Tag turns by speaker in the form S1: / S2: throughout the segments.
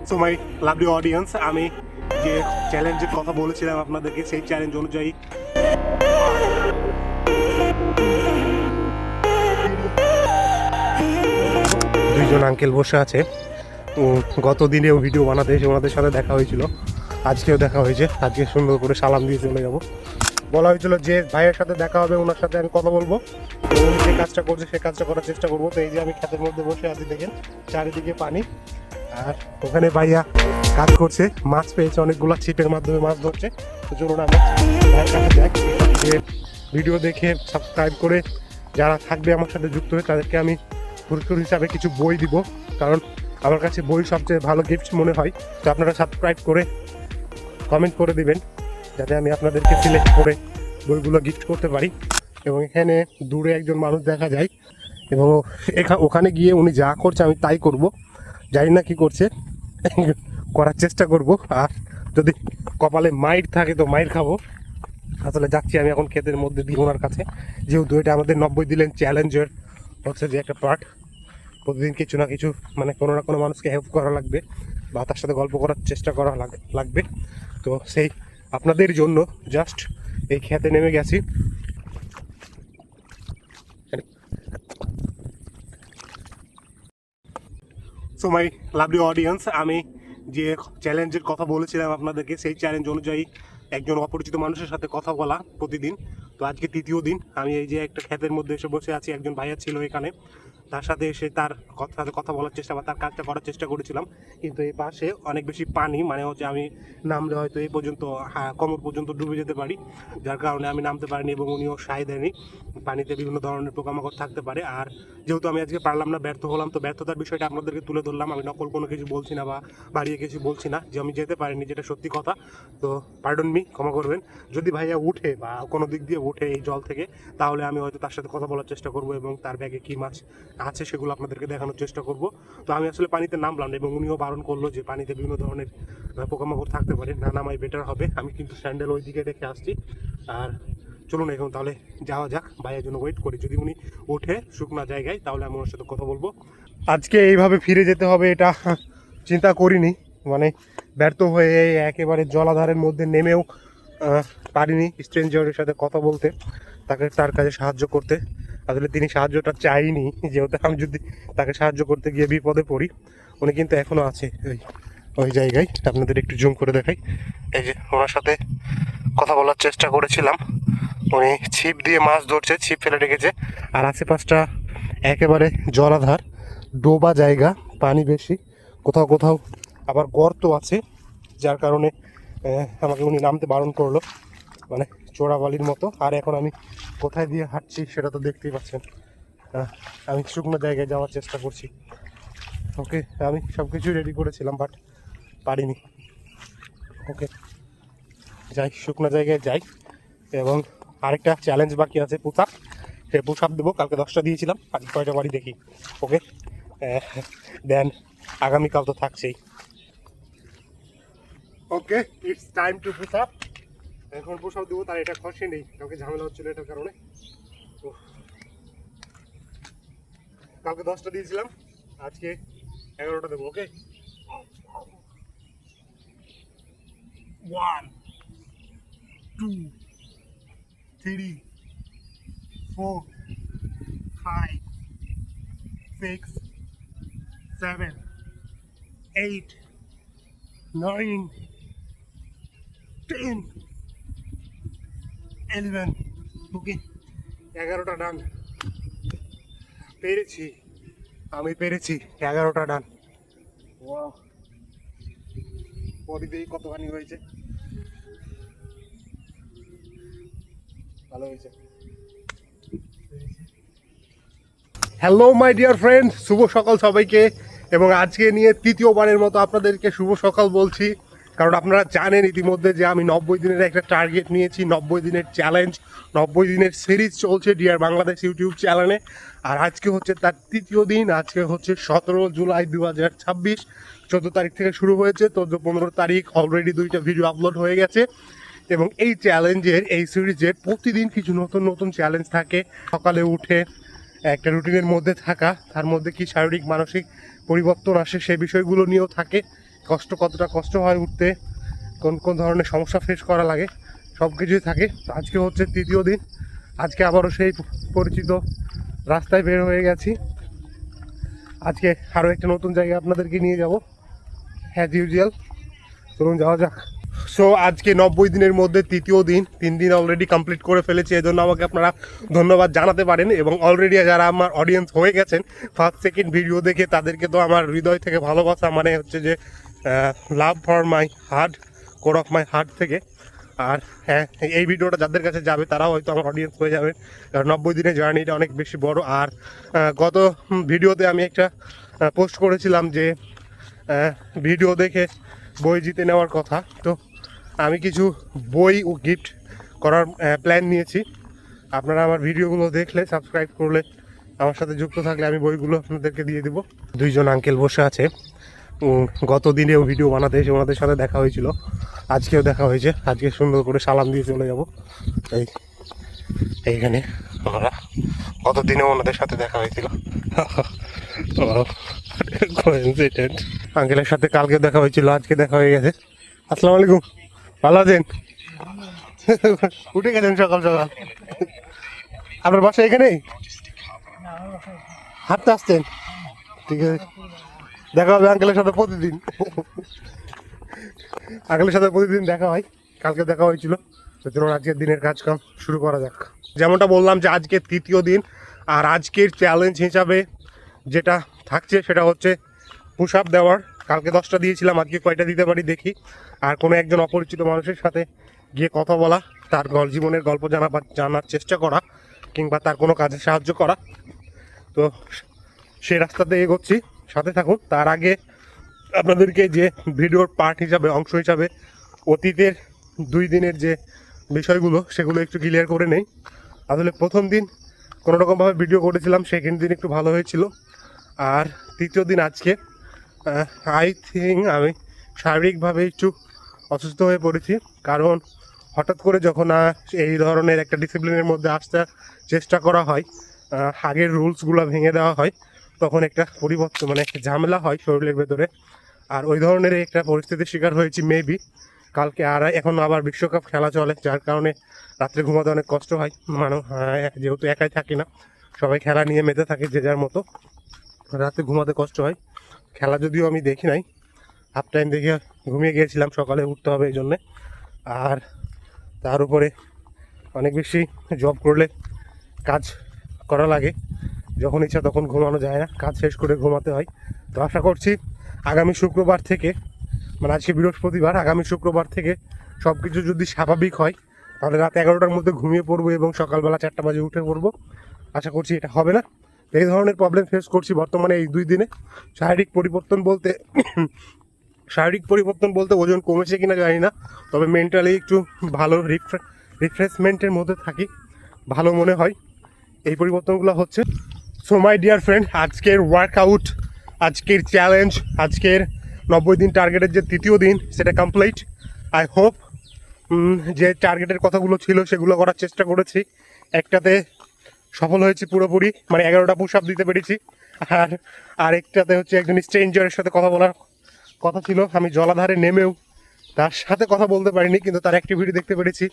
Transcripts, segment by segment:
S1: So my lovely audience, আমি যে চ্যালেঞ্জের কথা বলেছিলাম আপনাদেরকে, সেই চ্যালেঞ্জ অনুযায়ী দুইজন আঙ্কেল বসে আছে। গত দিনেও ভিডিও বানাতে এসে ওনাদের সাথে দেখা হয়েছিল, আজকেও দেখা হয়েছে। আজকে সুন্দর করে সালাম দিয়ে চলে যাব। বলা হয়েছিল যে ভাইয়ের সাথে দেখা হবে, ওনার সাথে আমি কথা বলবো, উনি যে কাজটা করছে সেই কাজটা করার চেষ্টা করবো। তো এই যে আমি ক্ষেতের মধ্যে বসে আছি, দেখেন চারিদিকে পানি, আর ওখানে ভাইয়া কাজ করছে, মাছ পেয়েছে অনেকগুলো, ছিপের মাধ্যমে মাছ ধরছে। তো চলুন আমরা ভাইয়ের কাছে যাই। যে ভিডিও দেখে সাবস্ক্রাইব করে যারা থাকবে আমার সাথে যুক্ত হয়ে, তাদেরকে আমি পুরস্কার হিসাবে কিছু বই দিব, কারণ আমার কাছে বই সবচেয়ে ভালো গিফট মনে হয়। তো আপনারা সাবস্ক্রাইব করে কমেন্ট করে দিবেন, যাতে আমি আপনাদেরকে সিলেক্ট করে বইগুলো গিফট করতে পারি। এবং এখানে দূরে একজন মানুষ দেখা যায়, এবং ওখানে গিয়ে উনি যা করছে আমি তাই করব। জানি না কি করছে, করার চেষ্টা করব। আর যদি কপালে মাইর থাকে তো মাইর খাবো। আসলে যাচ্ছি আমি এখন ক্ষেতের মধ্যে দিয়ে ওনার কাছে, যেহেতু এটা আমাদের 90 দিনের চ্যালেঞ্জের হচ্ছে যে একটা পার্ট। প্রতিদিন কিছু না কিছু, মানে কোনো না কোনো মানুষকে হেল্প করা লাগবে, বা তার সাথে গল্প করার চেষ্টা করা লাগবে। তো সেই আপনাদের জন্য জাস্ট এই ক্ষেতে নেমে গেছি। সো মাই লাভলি অডিয়েন্স, আমি যে চ্যালেঞ্জের কথা বলেছিলাম আপনাদেরকে, সেই চ্যালেঞ্জ অনুযায়ী একজন অপরিচিত মানুষের সাথে কথা বলা প্রতিদিন। তো আজকে তৃতীয় দিন আমি এই যে একটা ক্ষেতের মধ্যে এসে বসে আছি। একজন ভাইয়া ছিল এখানে, তার সাথে এসে তার সাথে কথা বলার চেষ্টা বা তার কাজটা করার চেষ্টা করেছিলাম। কিন্তু এই পাশে অনেক বেশি পানি, মানে হচ্ছে আমি নামলে হয়তো এই পর্যন্ত কোমর পর্যন্ত ডুবে যেতে পারি, যার কারণে আমি নামতে পারিনি, এবং উনিও সায় দেয়নি। পানিতে বিভিন্ন ধরনের পোকামাকড় থাকতে পারে। আর যেহেতু আমি আজকে পারলাম না, ব্যর্থ হলাম, তো ব্যর্থতার বিষয়টা আপনাদেরকে তুলে ধরলাম। আমি নকল কোনো কিছু বলছি না বা বাড়িয়ে কিছু বলছি না, যে আমি যেতে পারিনি, যেটা সত্যি কথা। তো পার্ডন মি, ক্ষমা করবেন। যদি ভাইয়া উঠে বা কোনো দিক দিয়ে উঠে এই জল থেকে, তাহলে আমি হয়তো তার সাথে কথা বলার চেষ্টা করব, এবং তার ব্যাগে কী মাছ আছে সেগুলো আপনাদেরকে দেখানোর চেষ্টা করব। তো আমি আসলে পানিতে নামলাম, এবং উনিও বারণ করলো যে পানিতে বিভিন্ন ধরনের পোকামাকড় থাকতে পারে, না নামাই বেটার হবে। আমি কিন্তু স্যান্ডেল ওই দিকে রেখে আসছি। আর চলুন এখন তাহলে যাওয়া যাক, ভাইয়ের জন্য ওয়েট করি। যদি উনি ওঠে শুকনো জায়গায়, তাহলে আমি ওর সাথে কথা বলবো। আজকে এইভাবে ফিরে যেতে হবে এটা চিন্তা করিনি, মানে ব্যর্থ হয়ে একেবারে জলাধারের মধ্যে নেমেও পারিনি স্ট্রেঞ্জারের সাথে কথা বলতে, তার কাজে সাহায্য করতে। আসলে তিনি সাহায্যটা চাইনি, যেহেতু আমি যদি তাকে সাহায্য করতে গিয়ে বিপদে পড়ি। উনি কিন্তু এখনও আছে ওই জায়গায়, আপনাদের একটু জুম করে দেখাই। এই যে ওনার সাথে কথা বলার চেষ্টা করেছিলাম। উনি ছিপ দিয়ে মাছ ধরছে, ছিপ ফেলে রেখেছে। আর আশেপাশটা একেবারে জলাধার, ডোবা জায়গা, পানি বেশি, কোথাও কোথাও আবার গর্ত আছে, যার কারণে আমাকে উনি নামতে বারণ করলো, মানে চোরাবালির মতো। আর এখন আমি কোথায় দিয়ে হাঁটছি সেটা তো দেখতেই পাচ্ছেন। আমি শুকনো জায়গায় যাওয়ার চেষ্টা করছি। ওকে, আমি সব কিছু রেডি করেছিলাম, বাট পারিনি। ওকে, যাই, শুকনো জায়গায় যাই। এবং আরেকটা চ্যালেঞ্জ বাকি আছে, পুশ আপ। সে পুশ আপ দেবো। কালকে 10টা দিয়েছিলাম, আজ 6টা বাড়ি দেখি। ওকে, দেন আগামীকাল তো থাকছেই। Okay, it's time to push up. এখন পুশ আপ দেবো, তার এটা খসে নেই, কাউকে ঝামেলা হচ্ছিল এটার কারণে। কালকে 10টা দিয়েছিলাম, আজকে 11টা দেবো। ওকে, 1 2 3 4 5 6 7 8 9 10 11। ওকে, 11টা ডান। পেরেছি, আমি পেরেছি, 11টা ডান। ওয়াও, বডিতে কতখানি হয়েছে, ভালো হয়েছে। হ্যালো মাই ডিয়ার ফ্রেন্ড, শুভ সকাল সবাইকে। এবং আজকে নিয়ে তৃতীয়বারের মতো আপনাদেরকে শুভ সকাল বলছি, কারণ আপনারা জানেন ইতিমধ্যে যে আমি 90 দিনের একটা টার্গেট নিয়েছি, 90 দিনের চ্যালেঞ্জ, 90 দিনের সিরিজ চলছে ডিয়ার বাংলাদেশ ইউটিউব চ্যানেলে। আর আজকে হচ্ছে তার তৃতীয় দিন। আজকে হচ্ছে 17 জুলাই 2026, 14 তারিখ থেকে শুরু হয়েছে। তো 15 তারিখ অলরেডি 2টা ভিডিও আপলোড হয়ে গেছে। এবং এই চ্যালেঞ্জের, এই সিরিজের প্রতিদিন কিছু নতুন নতুন চ্যালেঞ্জ থাকে। সকালে উঠে একটা রুটিনের মধ্যে থাকা, তার মধ্যে কি শারীরিক মানসিক পরিবর্তন আসে সে বিষয়গুলো নিয়েও থাকে। কতটা কষ্ট হয় উঠতে, কোন কোন ধরনের সমস্যা ফেস করা লাগে, সব কিছুই থাকে। তো আজকে হচ্ছে তৃতীয় দিন। আজকে আবারও সেই পরিচিত রাস্তায় বের হয়ে গেছি। আজকে আরও একটা নতুন জায়গায় আপনাদেরকে নিয়ে যাব, অ্যাজ ইউজুয়াল। চলুন যাওয়া যাক। সো আজকে 90 দিনের মধ্যে তৃতীয় দিন, 3 দিন অলরেডি কমপ্লিট করে ফেলেছি। এজন্য আমাকে আপনারা ধন্যবাদ জানাতে পারেন, এবং অলরেডি যারা আমার অডিয়েন্স হয়ে গেছেন ফার্স্ট সেকেন্ড ভিডিও দেখে, তাদেরকে তো আমার হৃদয় থেকে ভালোবাসা, মানে হচ্ছে যে love for my heart, core of my heart থেকে। আর হ্যাঁ, এই ভিডিওটা যাদের কাছে যাবে তারাও হয়তো আমার অডিয়েন্স হয়ে যাবে, কারণ 90 দিনের জার্নিটা অনেক বেশি বড়। আর গত ভিডিওতে আমি একটা পোস্ট করেছিলাম যে ভিডিও দেখে বই জিতে নেওয়ার কথা। তো আমি কিছু বই ও গিফট করার প্ল্যান নিয়েছি। আপনারা আমার ভিডিওগুলো দেখলে, সাবস্ক্রাইব করলে, আমার সাথে যুক্ত থাকলে আমি বইগুলো আপনাদেরকে দিয়ে দেবো। দুইজন আঙ্কেল বসে আছে, গত দিনেও ভিডিও বানাতে এসে ওনাদের সাথে দেখা হয়েছিল, আজকেও দেখা হয়েছে। আজকে সুন্দর করে সালাম দিয়ে চলে যাব। এইখানে আমরা গত দিনেও ওনাদের সাথে দেখা হয়েছিল। আঙ্কেলের সাথে কালকে দেখা হয়েছিল, আজকে দেখা হয়ে গেছে। আসসালামু আলাইকুম, ভালো আছেন? উঠে গেছেন সকাল সকাল? আপনার বাসা এখানেই? হাঁটতে আসছেন? ঠিক আছে, দেখা হবে আঙ্কেলের সাথে প্রতিদিন। আঙ্কেলের সাথে প্রতিদিন দেখা হয়, কালকে দেখা হয়েছিল। তো চলুন আজকের দিনের কাজকাম শুরু করা যাক। যেমনটা বললাম যে আজকে তৃতীয় দিন, আর আজকের চ্যালেঞ্জ হিসাবে যেটা থাকছে সেটা হচ্ছে পুশ আপ দেওয়ার। কালকে 10টা দিয়েছিলাম, আজকে কয়টা দিতে পারি দেখি। আর কোনো একজন অপরিচিত মানুষের সাথে গিয়ে কথা বলা, তার জীবনের গল্প জানার চেষ্টা করা, কিংবা তার কোনো কাজে সাহায্য করা। তো সেই রাস্তাতে এগোচ্ছি, সাথে থাকুন। তার আগে আপনাদেরকে যে ভিডিওর পার্ট হিসাবে, অংশ হিসাবে অতীতের 2 দিনের যে বিষয়গুলো সেগুলো একটু ক্লিয়ার করে নেই। আসলে প্রথম দিন কোনোরকমভাবে ভিডিও করেছিলাম, সেকেন্ড দিন একটু ভালো হয়েছিল। আর তৃতীয় দিন আজকে আই থিঙ্ক আমি শারীরিকভাবে একটু অসুস্থ হয়ে পড়েছি, কারণ হঠাৎ করে যখন এই ধরনের একটা ডিসিপ্লিনের মধ্যে আসতে চেষ্টা করা হয়, আগের রুলসগুলো ভেঙে দেওয়া হয়, তখন একটা পরিবর্তন, মানে একটা ঝামেলা হয় শরীরের ভেতরে। আর ওই ধরনের একটা পরিস্থিতির শিকার হয়েছি মেবি কালকে। আর এখন আবার বিশ্বকাপ খেলা চলে, যার কারণে রাত্রে ঘুমাতে অনেক কষ্ট হয়। যেহেতু একাই থাকি না, সবাই খেলা নিয়ে মেতে থাকে যে যার মতো, রাতে ঘুমাতে কষ্ট হয়। খেলা যদিও আমি দেখি নাই, হাফ টাইম দেখে ঘুমিয়ে গিয়েছিলাম, সকালে উঠতে হবে এই জন্যে। আর তার উপরে অনেক বেশি জব করলে কাজ করা লাগে, যখন ইচ্ছা তখন ঘুমানো যায় না, কাজ শেষ করে ঘুমাতে হয়। তো আশা করছি আগামী শুক্রবার থেকে, মানে আজকে বৃহস্পতিবার, আগামী শুক্রবার থেকে সব কিছু যদি স্বাভাবিক হয়, তাহলে রাত 11টার মধ্যে ঘুমিয়ে পড়বো এবং সকালবেলা 4টা বাজে উঠে পড়বো। আশা করছি এটা হবে না। এই ধরনের প্রবলেম ফেস করছি বর্তমানে এই 2 দিনে। শারীরিক পরিবর্তন বলতে ওজন কমেছে কিনা জানি না, তবে মেন্টালি একটু ভালো রিফ্রেশমেন্টের মধ্যে থাকি, ভালো মনে হয়। এই পরিবর্তনগুলো হচ্ছে। সো মাই ডিয়ার ফ্রেন্ড, আজকের ওয়ার্কআউট, আজকের চ্যালেঞ্জ, আজকের 90 দিন টার্গেটের যে তৃতীয় দিন, সেটা কমপ্লিট। আই হোপ যে টার্গেটের কথাগুলো ছিল সেগুলো করার চেষ্টা করেছি, একটাতে সফল হয়েছি পুরোপুরি, মানে 11টা পুশ আপ দিতে পেরেছি। আর একটাতে হচ্ছে একজন স্ট্রেঞ্জারের সাথে কথা বলার কথা ছিল, আমি জলাধারে নেমেও তার সাথে কথা বলতে পারিনি, কিন্তু তার অ্যাক্টিভিটি দেখতে পেরেছি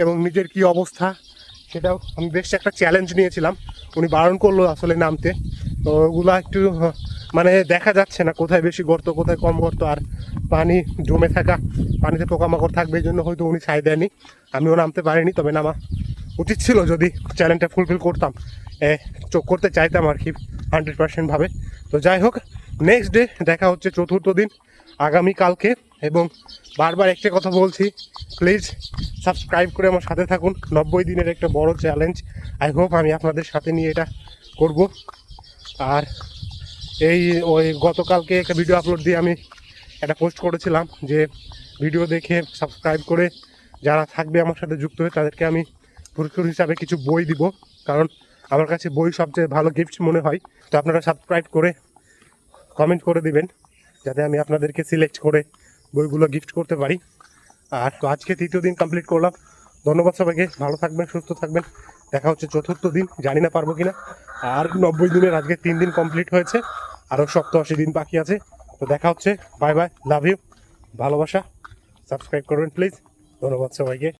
S1: এবং নিজের কি অবস্থা সেটাও আমি বেশ একটা চ্যালেঞ্জ নিয়েছিলাম। উনি বারণ করলো আসলে নামতে, তো ওগুলো একটু মানে দেখা যাচ্ছে না কোথায় বেশি গর্ত কোথায় কম গর্ত, আর পানি জমে থাকা, পানিতে পোকামাকড় থাকবে, এই জন্য হয়তো উনি ছাই দেয়নি, আমিও নামতে পারিনি। তবে নামা উচিত ছিল, যদি চ্যালেঞ্জটা ফুলফিল করতাম, করতে চাইতাম আর কি 100% ভাবে। তো যাই হোক, নেক্সট ডে দেখা হচ্ছে চতুর্থ দিন আগামীকালকে। এবং বারবার একটা কথা বলছি, প্লিজ সাবস্ক্রাইব করে আমার সাথে থাকুন। 90 দিনের একটা বড় চ্যালেঞ্জ, আই হোপ আমি আপনাদের সাথে নিয়ে এটা করব। আর ওই গতকালকে একটা ভিডিও আপলোড দিয়ে আমি একটা পোস্ট করেছিলাম যে ভিডিও দেখে সাবস্ক্রাইব করে যারা থাকবে আমার সাথে যুক্ত হয়ে, তাদেরকে আমি পুরস্কার হিসাবে কিছু বই দিব, কারণ আমার কাছে বই সবচেয়ে ভালো গিফট মনে হয়। তো আপনারা সাবস্ক্রাইব করে কমেন্ট করে দিবেন, যাতে আমি আপনাদেরকে সিলেক্ট করে বইগুলো গিফট করতে পারি। আর তো আজকে তৃতীয় দিন কমপ্লিট করলাম। ধন্যবাদ সবাইকে, ভালো থাকবেন, সুস্থ থাকবেন। দেখা হচ্ছে চতুর্থ দিন, জানি না পারবো কিনা। আর 90 দিনের আজকে 3 দিন কমপ্লিট হয়েছে, আরও 87 দিন বাকি আছে। তো তো দেখা হচ্ছে, বাই বাই, লাভ ইউ, ভালোবাসা, সাবস্ক্রাইব করবেন প্লিজ, ধন্যবাদ সবাইকে।